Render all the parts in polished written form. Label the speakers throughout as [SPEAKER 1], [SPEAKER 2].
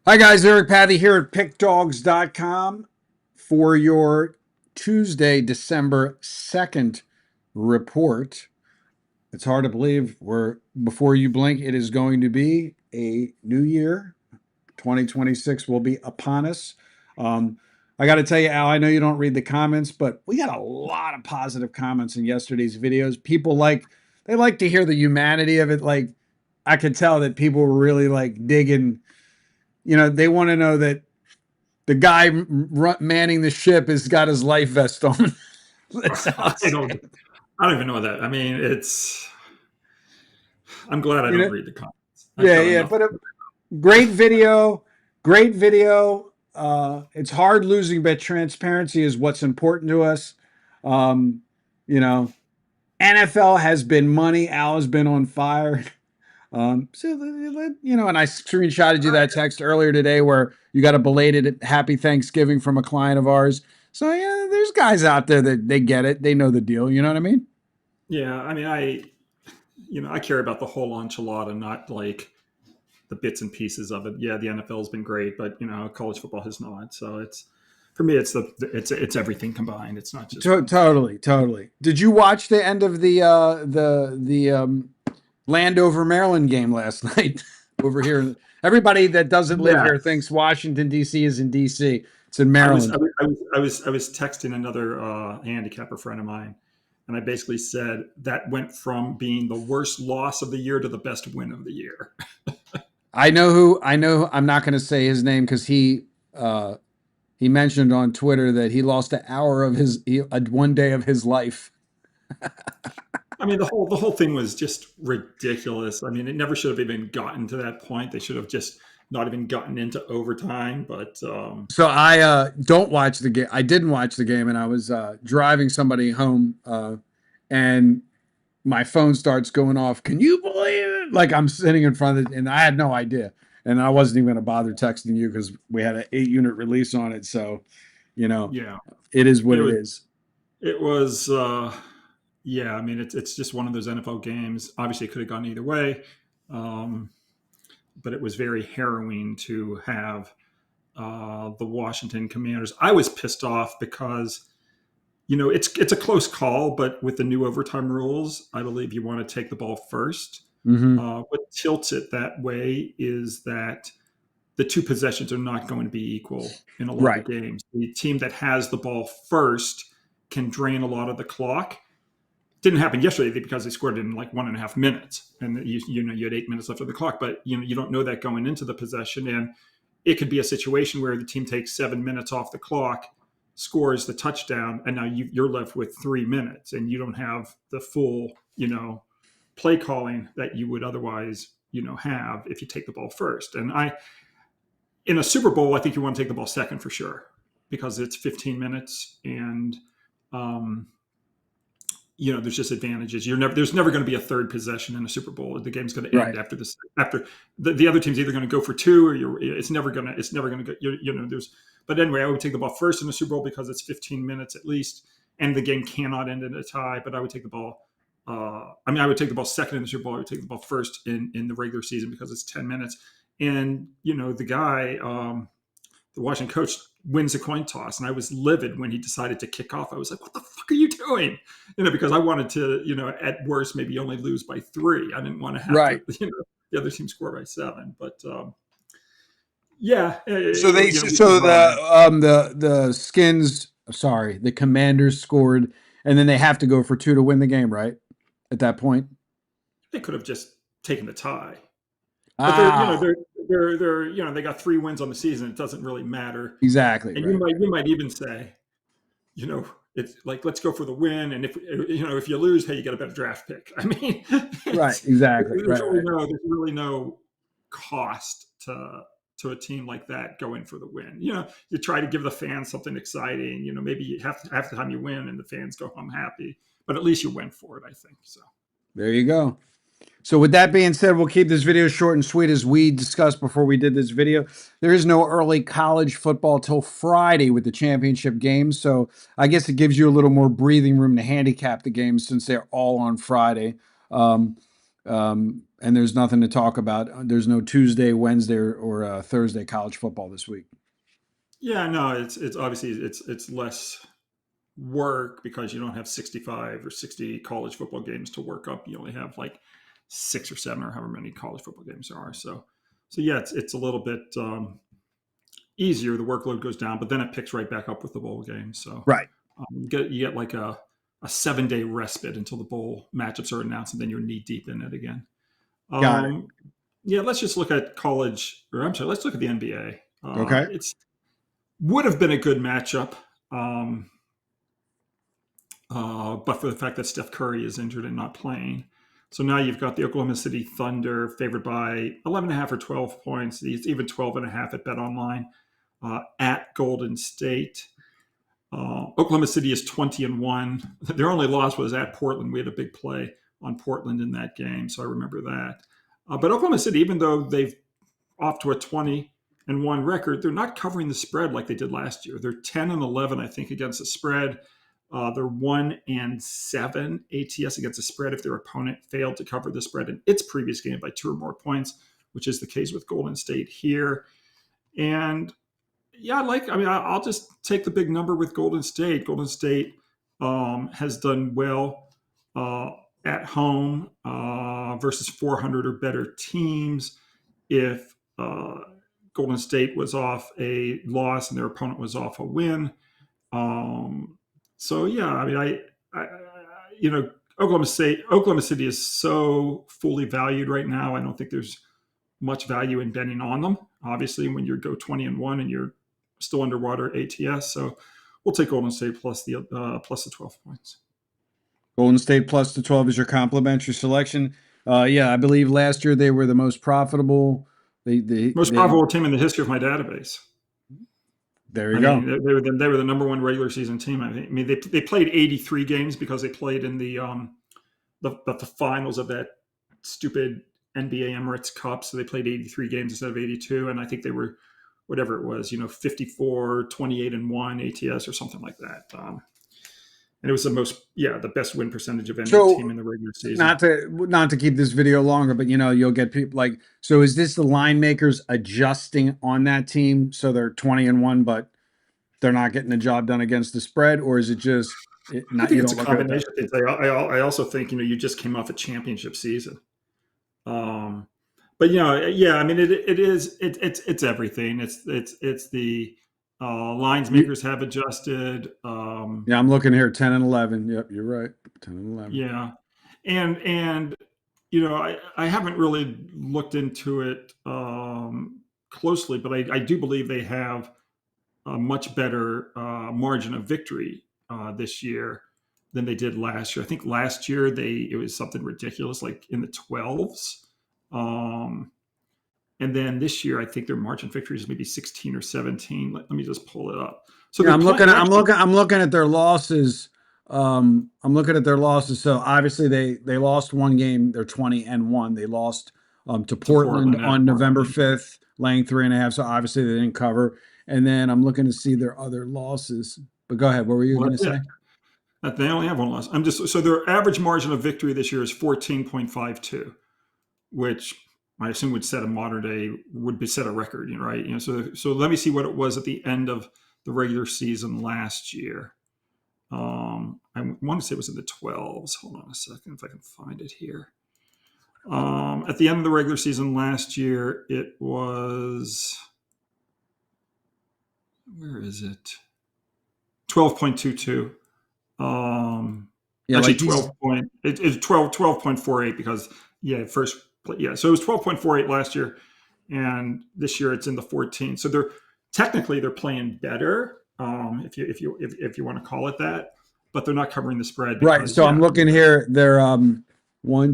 [SPEAKER 1] Hi guys, Eric Pathy here at Pickdawgz.com for your Tuesday, December 2nd report. It's hard to believe before you blink, it is going to be a new year. 2026 will be upon us. I got to tell you, Al, I know you don't read the comments, but we got a lot of positive comments in yesterday's videos. They like to hear the humanity of it. Like, I could tell that people were really like digging. They want to know that the guy manning the ship has got his life vest on. That's
[SPEAKER 2] I don't. I don't even know what that. I mean, it's. I'm glad I
[SPEAKER 1] you
[SPEAKER 2] don't
[SPEAKER 1] know,
[SPEAKER 2] read the comments. I've
[SPEAKER 1] yeah,
[SPEAKER 2] got
[SPEAKER 1] yeah.
[SPEAKER 2] enough.
[SPEAKER 1] But great video, great video. It's hard losing, but transparency is what's important to us. Um, you know, NFL has been money. Al has been on fire. And I screenshotted you that text earlier today where you got a belated happy Thanksgiving from a client of ours. So yeah, there's guys out there that they get it. They know the deal. You know what I mean?
[SPEAKER 2] Yeah, I mean, I care about the whole enchilada, not like the bits and pieces of it. Yeah, the NFL has been great, but college football has not. So it's for me, it's everything combined. It's not just one thing.
[SPEAKER 1] Totally. Did you watch the end of the Landover, Maryland game last night over here? Everybody that doesn't live
[SPEAKER 2] Yeah,
[SPEAKER 1] here thinks Washington D.C. is in D.C. It's in
[SPEAKER 2] I was I
[SPEAKER 1] Maryland.
[SPEAKER 2] was I was I was, I was texting another handicapper friend of mine, and I basically said that went from being the worst loss of the year to the best win of the year.
[SPEAKER 1] I know who. I know. I'm not going to say his name because he mentioned on Twitter that he lost an hour of one day of his life.
[SPEAKER 2] I mean, the whole thing was just ridiculous. I mean, it never should have even gotten to that point. They should have just not even gotten into overtime. But
[SPEAKER 1] So I don't watch the game. I didn't watch the game, and I was driving somebody home, and my phone starts going off. Can you believe it? Like I'm sitting in front of it, and I had no idea, and I wasn't even going to bother texting you because we had an 8 unit release on it. So, you know,
[SPEAKER 2] yeah,
[SPEAKER 1] it is what
[SPEAKER 2] it
[SPEAKER 1] it
[SPEAKER 2] was
[SPEAKER 1] is.
[SPEAKER 2] it was yeah. I mean, it's just one of those NFL games. Obviously, it could have gone either way, um, but it was very harrowing to have the Washington Commanders. I was pissed off because it's a close call, but with the new overtime rules, I believe you want to take the ball first.
[SPEAKER 1] Mm-hmm.
[SPEAKER 2] What tilts it that way is that the two possessions are not going to be equal in a lot
[SPEAKER 1] Right.
[SPEAKER 2] of games. The team that has the ball first can drain a lot of the clock. Didn't happen yesterday because they scored in like 1.5 minutes, and you had 8 minutes left of the clock. But you don't know that going into the possession, and it could be a situation where the team takes 7 minutes off the clock, scores the touchdown, and now you're left with 3 minutes, and you don't have the full play calling that you would otherwise have if you take the ball first. And in a Super Bowl, I think you want to take the ball second for sure because it's 15 minutes and um, there's just advantages. There's never going to be a third possession in a Super Bowl. The game's going to end
[SPEAKER 1] Right.
[SPEAKER 2] after the other team's either going to go for two or it's never going to go. There's. But anyway, I would take the ball first in the Super Bowl because it's 15 minutes at least, and the game cannot end in a tie. But I would take the ball. I would take the ball second in the Super Bowl. I would take the ball first in the regular season because it's 10 minutes. And the guy, the Washington coach, wins a coin toss, and I was livid when he decided to kick off. I was like, "What the fuck are you doing?" Because I wanted to, at worst, maybe only lose by 3. I didn't want to have to,
[SPEAKER 1] Right.
[SPEAKER 2] the other team score by 7. But yeah,
[SPEAKER 1] So the Skins, sorry, the Commanders scored, and then they have to go for 2 to win the game, right? At that point.
[SPEAKER 2] they could have just taken the tie. But
[SPEAKER 1] Ah,
[SPEAKER 2] they got 3 wins on the season. It doesn't really matter.
[SPEAKER 1] exactly.
[SPEAKER 2] And
[SPEAKER 1] Right.
[SPEAKER 2] you might even say, it's like, let's go for the win. And if you lose, hey, you get a better draft pick. I mean,
[SPEAKER 1] Right. Exactly.
[SPEAKER 2] there's
[SPEAKER 1] Right.
[SPEAKER 2] really
[SPEAKER 1] Right.
[SPEAKER 2] no cost to a team like that going for the win. You try to give the fans something exciting. Maybe half the time you win and the fans go home happy, but at least you went for it, I think. So
[SPEAKER 1] There you go. So with that being said, we'll keep this video short and sweet as we discussed before we did this video. There is no early college football till Friday with the championship games. So I guess it gives you a little more breathing room to handicap the games since they're all on Friday. Um, And there's nothing to talk about. There's no Tuesday, Wednesday, or Thursday college football this week.
[SPEAKER 2] Yeah, no, it's obviously it's less work because you don't have 65 or 60 college football games to work up. You only have like 6 or 7 or however many college football games there are. So yeah, it's a little bit easier. The workload goes down, but then it picks right back up with the bowl game. So
[SPEAKER 1] Right.
[SPEAKER 2] you get like a 7-day respite until the bowl matchups are announced, and then you're knee deep in it again.
[SPEAKER 1] Got it.
[SPEAKER 2] Yeah, let's just look at college, or I'm sorry, let's look at the NBA.
[SPEAKER 1] Okay.
[SPEAKER 2] It's would have been a good matchup, but for the fact that Steph Curry is injured and not playing. So now you've got the Oklahoma City Thunder favored by 11.5 or 12 points. It's even 12.5 at BetOnline at Golden State. Oklahoma City is 20-1. Their only loss was at Portland. We had a big play on Portland in that game, so I remember that. But Oklahoma City, even though they've off to a 20-1 record, they're not covering the spread like they did last year. They're 10-11, I think, against the spread. They're 1-7 ATS against the spread if their opponent failed to cover the spread in its previous game by 2 or more points, which is the case with Golden State here. And yeah, I'll just take the big number with Golden State. Golden State has done well at home versus 400 or better teams. If Golden State was off a loss and their opponent was off a win. So yeah, Oklahoma City is so fully valued right now. I don't think there's much value in betting on them. Obviously, when you go 20-1 and you're still underwater ATS, so we'll take Golden State plus the 12 points.
[SPEAKER 1] Golden State plus the 12 is your complimentary selection. Yeah, I believe last year they were the most profitable.
[SPEAKER 2] Most profitable team in the history of my database.
[SPEAKER 1] There you go.
[SPEAKER 2] They were the number one regular season team. I mean, they played 83 games because they played in the finals of that stupid NBA Emirates Cup. So they played 83 games instead of 82, and I think they were whatever it was, 54, 28-1 ATS or something like that. And it was the best win percentage of any team in the regular season.
[SPEAKER 1] Not to keep this video longer, but you'll get people like, so is this the line makers adjusting on that team so they're 20-1, but they're not getting the job done against the spread, or is it just
[SPEAKER 2] I think it's a combination. I also think you just came off a championship season. But yeah, I mean it's everything. It's the lines makers have adjusted.
[SPEAKER 1] Yeah, I'm looking here, 10-11. Yep, you're right, 10-11.
[SPEAKER 2] Yeah, and I haven't really looked into it closely, but I do believe they have a much better margin of victory this year than they did last year. I think last year it was something ridiculous, like in the 12s. And then this year, I think their margin victory is maybe 16 or 17. Let me just pull it up. So
[SPEAKER 1] yeah, I'm looking at their losses. I'm looking at their losses. So obviously they lost one game. They're 20-1. They lost to Portland on November 5th, laying 3.5. So obviously they didn't cover. And then I'm looking to see their other losses. But go ahead. What were you going to say?
[SPEAKER 2] They only have one loss. So their average margin of victory this year is 14.52, which I assume would set a record, right? So let me see what it was at the end of the regular season last year. I want to say it was in the 12s. Hold on a second if I can find it here. At the end of the regular season last year, it was, where is it? 12.22. Actually, 12.48 because so it was 12.48 last year, and this year it's in the 14. So they're playing better, if you want to call it that, but they're not covering the spread.
[SPEAKER 1] Right. So I'm looking here. They're 1,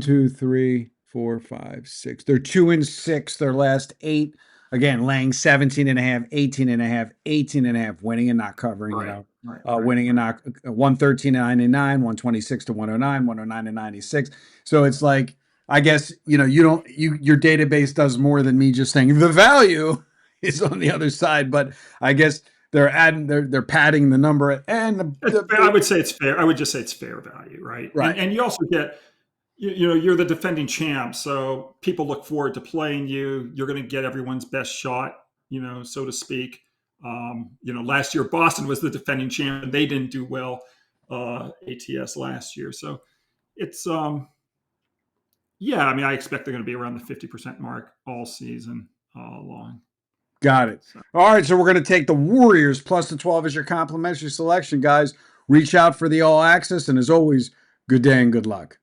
[SPEAKER 1] 2, 3, 4, 5, 6. They're 2-6. Their last 8. Again, laying 17.5, 18.5, 18.5, winning and not covering. Winning and not 113-99, 126-109, 109-96. So it's like, I guess your database does more than me just saying the value is on the other side, but I guess they're padding the number, and
[SPEAKER 2] I would say it's fair. I would just say it's fair value, right?
[SPEAKER 1] Right.
[SPEAKER 2] And you also get you're the defending champ, so people look forward to playing you. You're going to get everyone's best shot, so to speak. Last year Boston was the defending champ, and they didn't do well ATS last year. So it's yeah. I mean, I expect they're going to be around the 50% mark all season long.
[SPEAKER 1] Got it.
[SPEAKER 2] So.
[SPEAKER 1] All right, so we're going to take the Warriors plus the 12 as your complimentary selection, guys. Reach out for the all access, and as always, good day and good luck.